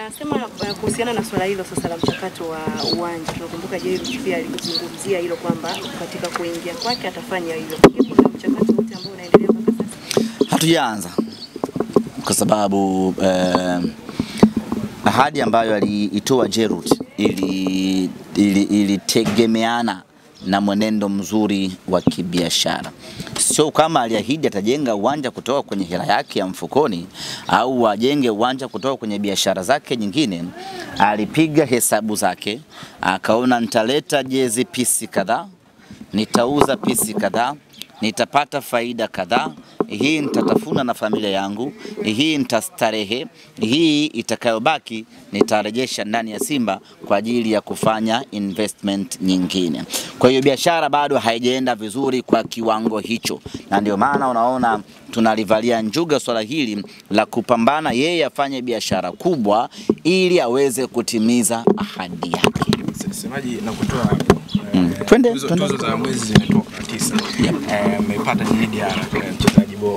Nasema kuhusiana na swala hilo sasa la mchakato wa uwanja, tunakumbuka Jairus pia alizungumzia hilo kwamba katika kuingia kwake atafanya hilo. Kuna mchakato wote ambao unaendelea mpaka sasa? Hatujaanza kwa sababu ahadi ambayo aliitoa Jairus ilitegemeana na mwenendo mzuri wa kibiashara. Sio kama aliahidi atajenga uwanja kutoka kwenye hela yake ya mfukoni au ajenge uwanja kutoka kwenye biashara zake nyingine. Alipiga hesabu zake, akaona nitaleta jezi pisi kadhaa, nitauza pisi kadhaa, nitapata faida kadhaa, hii nitatafuna na familia yangu, hii nitastarehe, hii itakayobaki nitarejesha ndani ya Simba kwa ajili ya kufanya investment nyingine. Kwa hiyo biashara bado haijaenda vizuri kwa kiwango hicho, na ndio maana unaona tunalivalia njuga swala hili la kupambana yeye afanye biashara kubwa ili aweze kutimiza ahadi yake. Semaji na kutoa hapo. Tuzo za mwezi zimetoka 9. Amepata JDR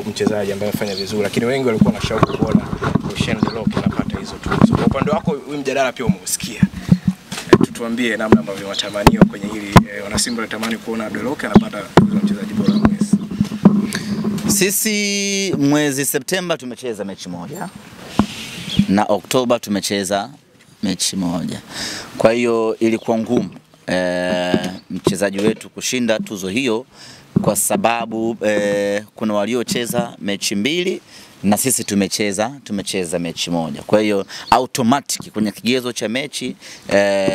mchezaji ambaye afanya vizuri, lakini wengi walikuwa na shauku kuona Rushen De Reuck anapata hizo tuzo. Kwa upande wako huyu mjadala pia umeusikia. Tuambie namna ambavyo watamanio kwenye hili wana Simba wanatamani kuona De Reuck anapata tuzo ya mchezaji bora wa mwezi. Sisi mwezi Septemba tumecheza mechi moja na Oktoba tumecheza mechi moja. Kwa hiyo ilikuwa ngumu mchezaji wetu kushinda tuzo hiyo kwa sababu kuna waliocheza mechi mbili na sisi tumecheza mechi moja. Kwa hiyo automatic kwenye kigezo cha mechi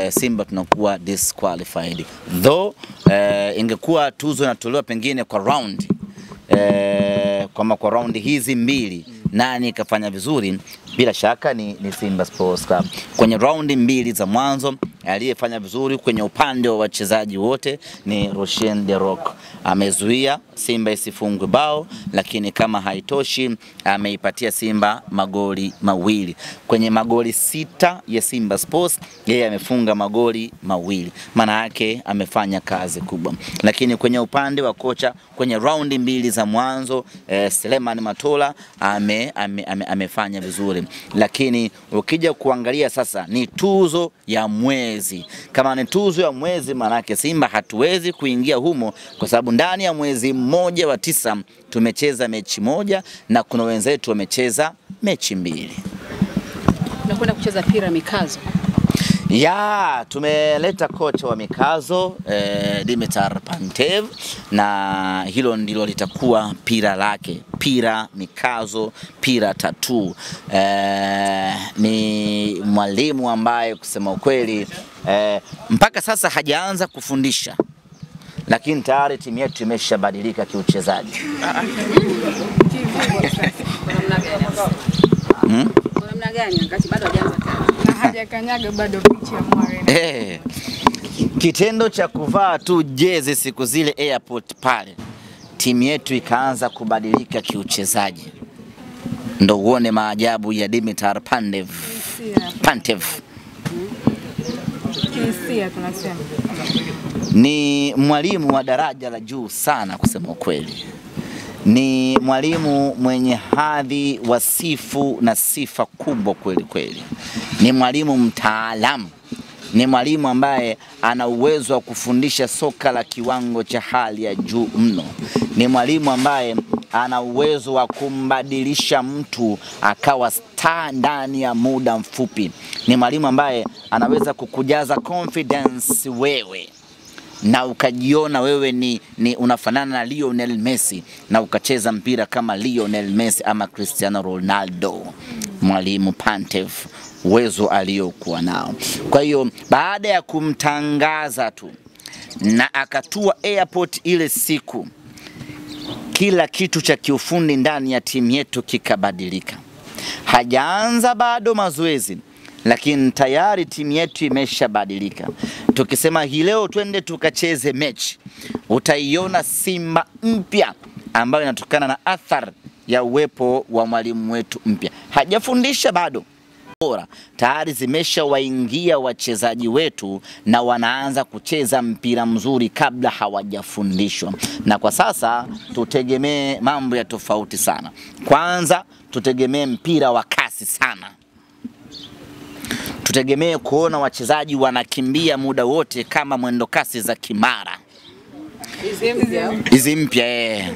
Simba tunakuwa disqualified. Though ingekuwa tuzo inatolewa pengine kwa round kwa round hizi mbili nani kafanya vizuri, bila shaka ni Simba Sports Club. Kwenye raundi mbili za mwanzo aliyefanya vizuri kwenye upande wa wachezaji wote ni Rushen De Reuck. Amezuia Simba isifungwe bao, lakini kama haitoshi ameipatia Simba magoli mawili. Kwenye magoli 6 ya Simba Sports yeye amefunga magoli mawili. Maana yake amefanya kazi kubwa. Lakini kwenye upande wa kocha kwenye raundi mbili za mwanzo Selemani Matola amefanya vizuri. Lakini ukija kuangalia sasa ni tuzo ya mwezi. Kama ni tuzo ya mwezi, maana yake Simba hatuwezi kuingia humo kwa sababu ndani ya mwezi mmoja wa 9 tumecheza mechi moja na kuna wenzetu wamecheza mechi mbili. Tunakwenda kucheza pira mikazo. Ya, tumeleta kocha wa mikazo Dimitar Pantev, na hilo ndilo litakuwa pira lake. Pira mikazo, pira tattoo. Ni mwalimu ambaye kusema ukweli mpaka sasa hajaanza kufundisha, lakini tayari timu yetu imeshabadilika kiuchezaji. Namna gani wakati bado hajaanza hajakanyaga bado picha ya Mware. Kitendo cha kuvaa tu jezi siku zile airport pale, timu yetu ikaanza kubadilika kiuchezaji. Ndio uone maajabu ya Dimitar Pantev. Tunasema ni mwalimu wa daraja la juu sana kusema ukweli. Ni mwalimu mwenye hadhi, wasifu na sifa kubwa kweli kweli. Ni mwalimu mtaalamu. Ni mwalimu ambaye ana uwezo wa kufundisha soka la kiwango cha hali ya juu mno. Ni mwalimu ambaye ana uwezo wa kumbadilisha mtu akawa star ndani ya muda mfupi. Ni mwalimu ambaye anaweza kukujaza confidence wewe na ukajiona wewe ni unafanana na Lionel Messi na ukacheza mpira kama Lionel Messi ama Cristiano Ronaldo. Mwalimu Pantev, uwezo aliokuwa nao. Kwa hiyo baada ya kumtangaza tu na akatua airport ile siku, kila kitu cha kiufundi ndani ya timu yetu kikabadilika. Hajaanza bado mazoezi, lakini tayari timu yetu imeshabadilika. Tukisema hii leo twende tukacheze mechi, utaiona Simba mpya ambayo inatokana na athari ya uwepo wa mwalimu wetu mpya. Hajafundisha bado, bora tayari zimeshawaingia wachezaji wetu na wanaanza kucheza mpira mzuri kabla hawajafundishwa. Na kwa sasa tutegemee mambo ya tofauti sana. Kwanza tutegemee mpira wa kasi sana. Tutegemee kuona wachezaji wanakimbia muda wote kama mwendokasi za Kimara. Hizi mpya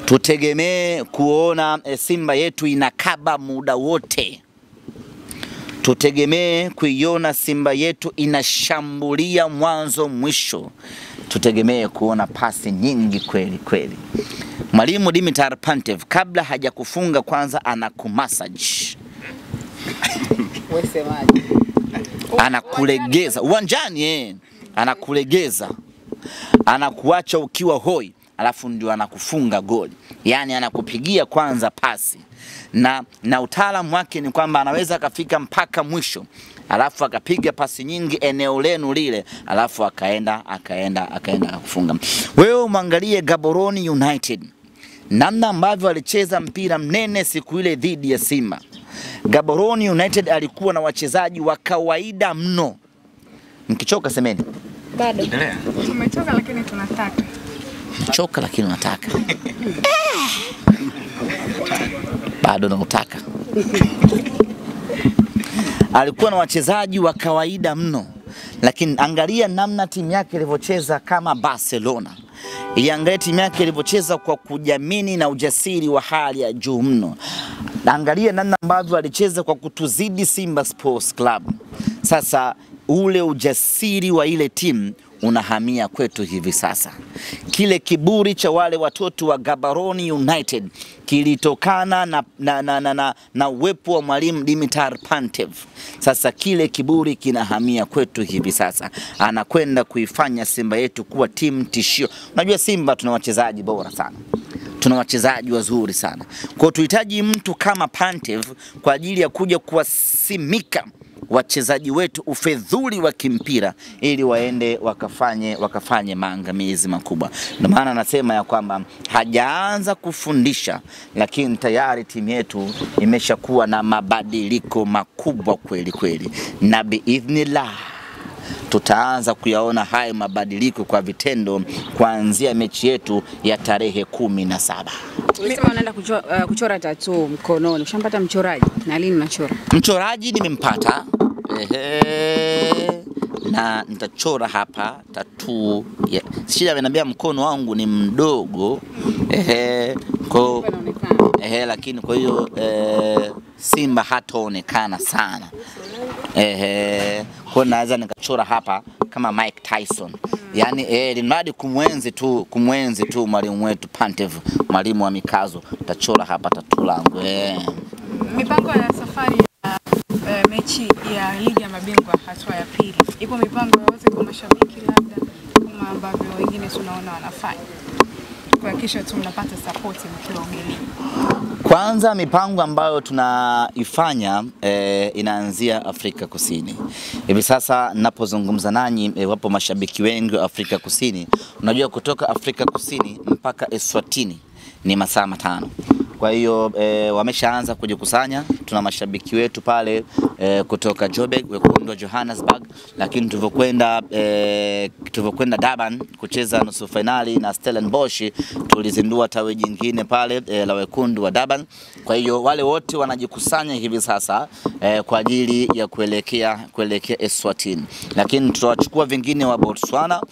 Tutegemee kuona Simba yetu inakaba muda wote. Tutegemee kuiona Simba yetu inashambulia mwanzo mwisho. Tutegemee kuona pasi nyingi kweli kweli. Mwalimu Dimitar Pantev kabla hajakufunga kwanza anakumassage. Anakulegeza uwanjani anakulegeza. Anakuacha ukiwa hoi, alafu ndio anakufunga goli. Yani anakupigia kwanza pasi. Na utaalamu wake ni kwamba anaweza akafika mpaka mwisho, alafu akapiga pasi nyingi eneo lenu lile, alafu akaenda kufunga. Wewe mwangalie Gaborone United, namna ambavyo alicheza mpira mnene siku ile dhidi ya Simba. Gaborone United alikuwa na wachezaji wa kawaida mno. Mkichoka semeni. Bado. Tumechoka lakini tunataka. Choka lakini unataka. Bado unataka. Alikuwa na wachezaji wa kawaida mno, lakini angalia namna timu yake ilivyocheza kama Barcelona. Iangalie timu yake ilivyocheza kwa kujiamini na ujasiri wa hali ya juu mno. Angalia namna ambavyo alicheza kwa kutuzidi Simba Sports Club. Sasa ule ujasiri wa ile timu unahamia kwetu hivi sasa. Kile kiburi cha wale watoto wa Gaborone United kilitokana na uwepo wa mwalimu Dimitar Pantev. Sasa kile kiburi kinahamia kwetu hivi sasa. Anakwenda kuifanya Simba yetu kuwa timu tishio. Unajua Simba tuna wachezaji bora sana. Tuna wachezaji wazuri sana. Kwa tuhitaji mtu kama Pantev kwa ajili ya kuja kuwasimika wachezaji wetu ufedhuli wa kimpira ili waende wakafanye maangamizi makubwa. Ndio maana nasema ya kwamba hajaanza kufundisha, lakini tayari timu yetu imeshakuwa na mabadiliko makubwa kweli kweli. Na biidhnillah tutaanza kuyaona haya mabadiliko kwa vitendo kuanzia mechi yetu ya tarehe 17. Ulisema unaenda kuchora tattoo mkononi. Ushampata mchoraji? Na lini unachora? Mchoraji nimempata. Na nitachora hapa tattoo. Shida ameniambia mkono wangu ni mdogo. Lakini kwa hiyo Simba hataonekana sana. Kwa naweza nikachora hapa kama Mike Tyson. Yani linadi kumwenzi tu mwalimu wetu Pantev, mwalimu wa mikazo. Tachora hapa tattoo langu. Mipango ya safari ya mechi ya ligi ya mabingwa hatua ya pili. Ipo mipango yote kwa mashabiki labda kama ambavyo wengine tunaona wanafanya, kuhakikisha tunapata support mkiwa ugenini? Kwanza mipango ambayo tunaifanya inaanzia Afrika Kusini. Hivi sasa ninapozungumza nanyi wapo mashabiki wengi wa Afrika Kusini. Unajua kutoka Afrika Kusini mpaka Eswatini ni masaa 5. Kwa hiyo wameshaanza kujikusanya. Tuna mashabiki wetu pale kutoka Joburg, Wekundu wa Johannesburg, lakini tulivyokwenda Durban kucheza nusu finali na Stellenbosch, tulizindua tawi jingine pale la Wekundu wa Durban. Kwa hiyo wale wote wanajikusanya hivi sasa kwa ajili ya kuelekea Eswatini. Lakini tutawachukua vingine wa Botswana.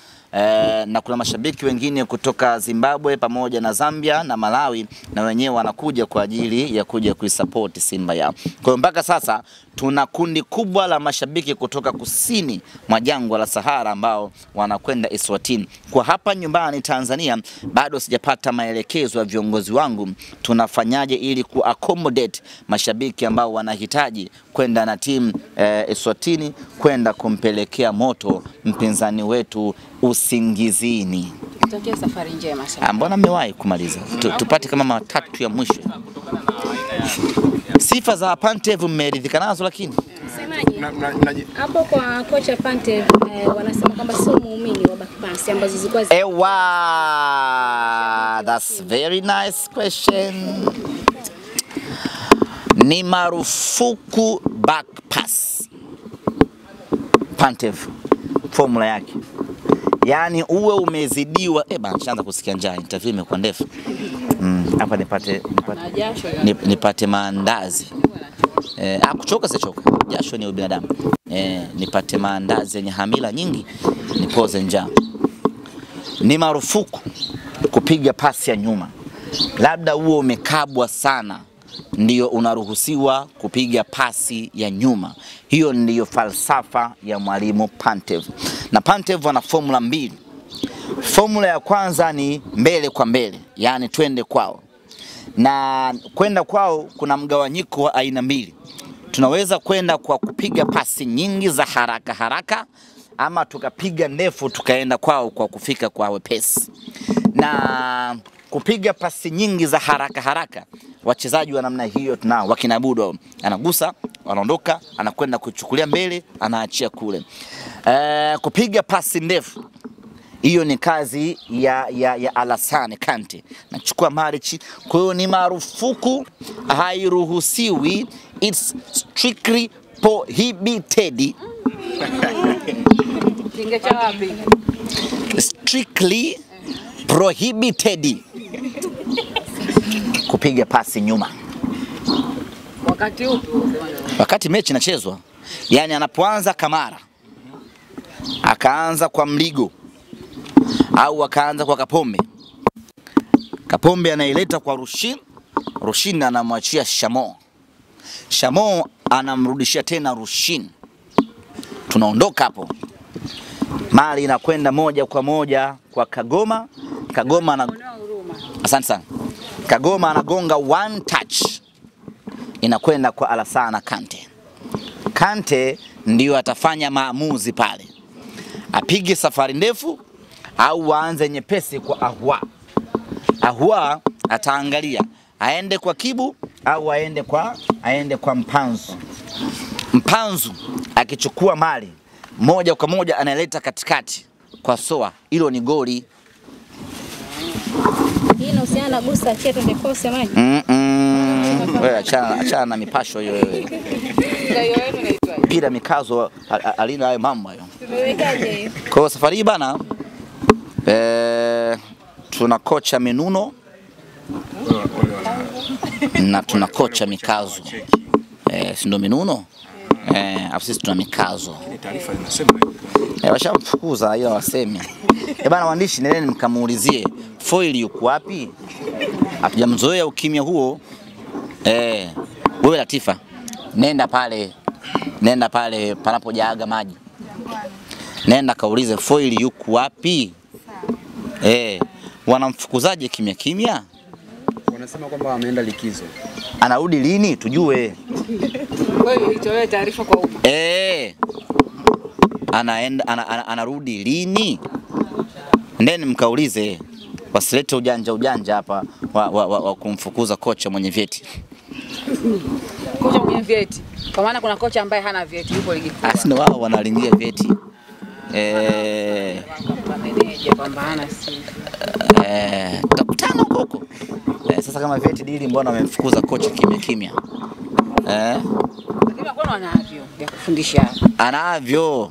Na kuna mashabiki wengine kutoka Zimbabwe pamoja na Zambia na Malawi, na wenyewe wanakuja kwa ajili ya kuja kuisupport Simba yao. Kwa hiyo mpaka sasa tuna kundi kubwa la mashabiki kutoka kusini mwa jangwa la Sahara ambao wanakwenda Eswatini. Kwa hapa nyumbani Tanzania bado sijapata maelekezo ya viongozi wangu tunafanyaje ili kuaccommodate mashabiki ambao wanahitaji kwenda na timu Eswatini kwenda kumpelekea moto mpinzani wetu usingizini. Tutakia safari njema sana. Mbona mmewahi kumaliza? Tupate kama matatu ya mwisho. Sifa za Pantev mmeridhika nazo lakini Semaje? Hapo kwa kocha Pantev wanasema kwamba sio muumini wa backpass ambazo zilikuwa that's very nice question. Ni marufuku backpass. Pantev formula yake. Yani uwe umezidiwa shaanza kusikia njaa, interview imekuwa ndefu. Hapa nipate maandazi. Kuchoka sichoka, jasho ni ubinadamu. Nipate maandazi yenye hamila nyingi, nipoze njaa. Ni marufuku kupiga pasi ya nyuma. Labda huo umekabwa sana, ndio unaruhusiwa kupiga pasi ya nyuma. Hiyo ndiyo falsafa ya mwalimu Pantev. Na Pantev ana formula mbili. Formula ya kwanza ni mbele kwa mbele, yani twende kwao. Na kwenda kwao kuna mgawanyiko wa aina mbili. Tunaweza kwenda kwa kupiga pasi nyingi za haraka haraka, ama tukapiga ndefu tukaenda kwao kwa kufika kwa wepesi. Na kupiga pasi nyingi za haraka haraka, wachezaji wa namna hiyo tunao, wakina Budo, anagusa, anaondoka, anakwenda kuchukulia mbele, anaachia kule. Kupiga pasi ndefu, hiyo ni kazi ya Alassane Kante. Nachukua Marichi, kwa hiyo ni marufuku, hairuhusiwi, it's strictly prohibited. Strictly prohibited kupiga pasi nyuma. Wakati upi? Wakati mechi inachezwa. Yani anapoanza Kamara, akaanza kwa Mligo, au akaanza kwa Kapombe. Kapombe anaileta kwa Rushin, Rushin anamwachia Shamo. Shamo anamrudishia tena Rushin. Tunaondoka hapo. Mali inakwenda moja kwa moja kwa Kagoma. Kagoma na asante sana. Kagoma anagonga one touch, inakwenda kwa Alassane Kante. Kante ndio atafanya maamuzi pale, apige safari ndefu au aanze nyepesi kwa Ahua. Ahua ataangalia aende kwa Kibu au aende kwa Mpanzu. Mpanzu akichukua mali moja kwa moja analeta katikati kwa Soa, hilo ni goli. Hii inahusiana na Gusa Cheto ndio kwa usemaji. Wewe achana na mipasho hiyo wewe. Ndio hiyo inaitwa. Pira mikazo alina hayo mambo hayo. Tumewekaje hiyo? Kwa safari hii bana tuna kocha Menuno na tuna kocha Mikazo. Si ndio Menuno? Afu sisi tuna Mikazo. Taarifa inasema washamfukuza ila waseme. Bana waandishi, nendeni mkamuulizie foil yuko wapi? Hatujamzoea ukimya huo. Wewe Latifa, nenda pale panapojaaga maji. Nenda kaulize foil yuko wapi? Wanamfukuzaje kimya kimya? Wanasema kwamba ameenda likizo. Anarudi lini tujue? Wewe itoe taarifa kwa umma. Anarudi lini? Ndeni mkaulize, wasilete ujanja hapa wa kumfukuza kocha mwenye vyeti. Kocha mwenye vyeti. Kwa maana kuna kocha ambaye hana vyeti yupo ligi kuu. Asina wao wanalingia vyeti. Meneja kwamba hana si. Takutana huko. Sasa kama vyeti dili, mbona wamemfukuza kocha kimya? Lakini kwa wanavyo vya kufundisha. Anavyo.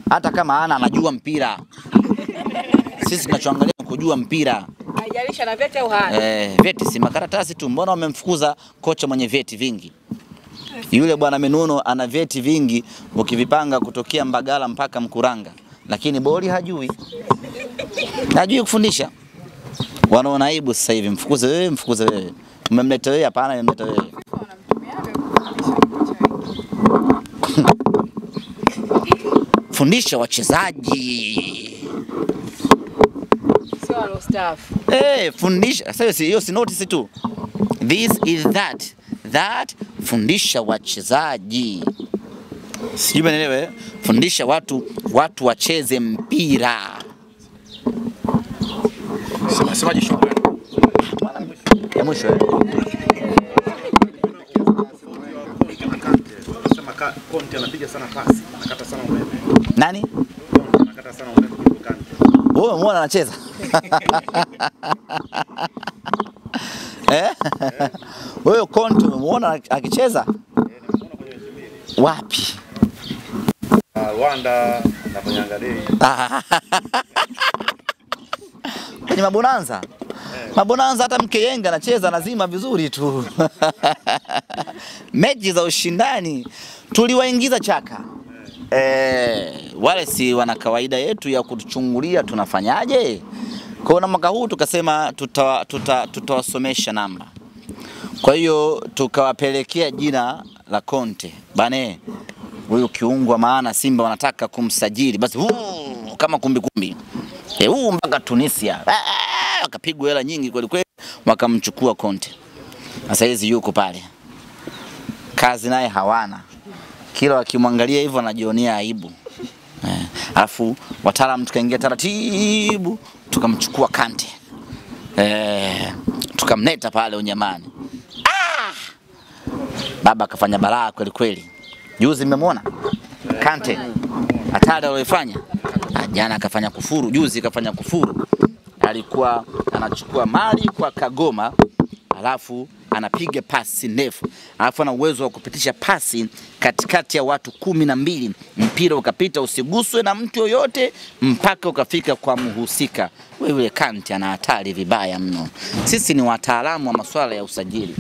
Hata kama anajua mpira. Sisi tunachoangalia kujua mpira. Haijalisha na vyeti au hana. Vyeti si makaratasi tu. Mbona wamemfukuza kocha mwenye vyeti vingi? Yule bwana Menuno ana vyeti vingi, ukivipanga kutokea Mbagala mpaka Mkuranga, lakini boli hajui. Hajui kufundisha. Wanaona aibu sasa hivi, mfukuze wewe. Umemleta wewe? Hapana, nimemleta wewe. Fundisha wachezaji. Sio walo staff. Fundisha. Sasa hiyo si notice tu. This is that fundisha wachezaji. Sijui umeelewa? Fundisha watu wacheze mpira. Semaji shukrani. Ya mwisho Sema Conte anapiga sana pasi, anakata sana umeme. nani? Anakata sana umeme kuliko Kante. Wewe umeona anacheza? Wewe Conte umeona akicheza? Wapi? Rwanda na kwenye Angadei. Kwenye mabonanza. Mabonanza hata Mkeyenga anacheza lazima vizuri tu. Mechi za ushindani tuliwaingiza chaka. Wale si wana kawaida yetu ya kutuchungulia tunafanyaje. Kwa mwaka huu tukasema tutawasomesha namba. Kwa hiyo tukawapelekea jina la Conte. Bane, huyu kiungwa maana Simba wanataka kumsajili. Basi kama kumbi. Mpaka Tunisia. Wakapigwa hela nyingi kweli kweli wakamchukua Conte. Sasa hizi yuko pale. Kazi naye hawana. Kila wakimwangalia hivyo anajionea aibu. Alafu wataalamu tukaingia taratibu tukamchukua Kante. Tukamleta pale unyamani. Baba akafanya balaa kweli kweli. Juzi mmemwona Kante hatari aliyofanya. Jana akafanya kufuru, juzi akafanya kufuru. Alikuwa anachukua mali kwa Kagoma, alafu anapiga pasi ndefu. Alafu ana uwezo wa kupitisha pasi katikati ya watu 12. Mpira ukapita usiguswe na mtu yoyote mpaka ukafika kwa mhusika. Wewe Kante ana hatari vibaya mno. Sisi ni wataalamu wa masuala ya usajili.